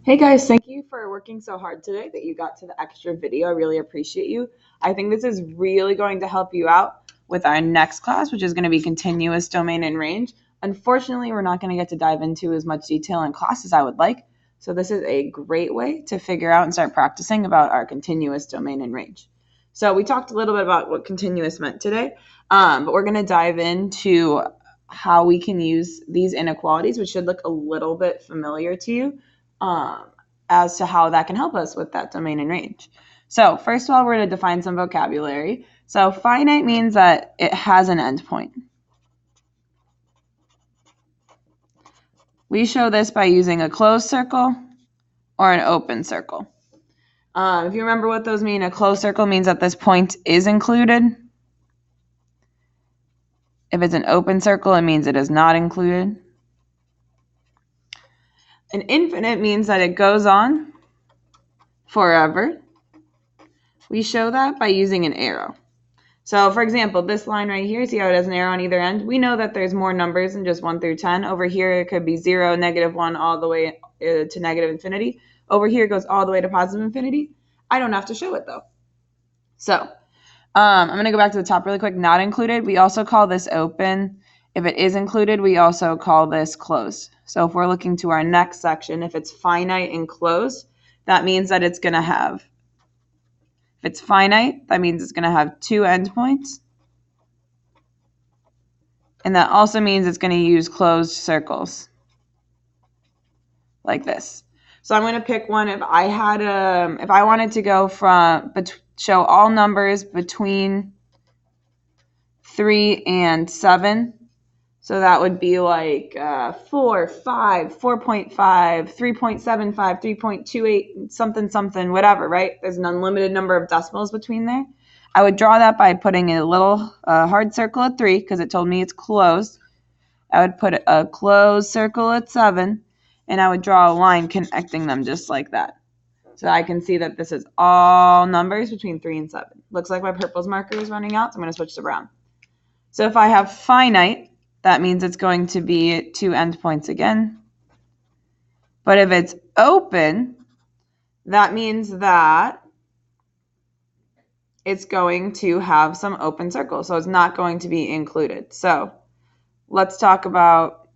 Hey guys, thank you for working so hard today that you got to the extra video. I really appreciate you. I think this is really going to help you out with our next class, which is going to be continuous domain and range. Unfortunately, we're not going to get to dive into as much detail in class as I would like. So this is a great way to figure out and start practicing about our continuous domain and range. So we talked a little bit about what continuous meant today, but we're going to dive into how we can use these inequalities, which should look a little bit familiar to you, as to how that can help us with that domain and range. So first of all, we're going to define some vocabulary. So finite means that it has an endpoint. We show this by using a closed circle or an open circle. If you remember what those mean, a closed circle means that this point is included. If it's an open circle, it means it is not included. An infinite means that it goes on forever. We show that by using an arrow. So for example, this line right here, see how it has an arrow on either end? We know that there's more numbers than just 1 through 10. Over here, it could be 0, -1, all the way to negative infinity. Over here, it goes all the way to positive infinity. I don't have to show it though. So I'm going to go back to the top really quick. Not included, we also call this open. If it is included, we also call this closed. So if we're looking to our next section, if it's finite and closed, that means that it's going to have, if it's finite, that means it's going to have 2 endpoints. And that also means it's going to use closed circles like this. So I'm going to pick one. If I wanted to go from, show all numbers between 3 and 7. So that would be like 4, 5, 4.5, 3.75, 3.28, something, whatever, right? There's an unlimited number of decimals between there. I would draw that by putting a little hard circle at 3 because it told me it's closed. I would put a closed circle at 7, and I would draw a line connecting them just like that. So I can see that this is all numbers between 3 and 7. Looks like my purple's marker is running out, so I'm going to switch to brown. So if I have finite, that means it's going to be 2 endpoints again. But if it's open, that means that it's going to have some open circles. So it's not going to be included. So let's talk about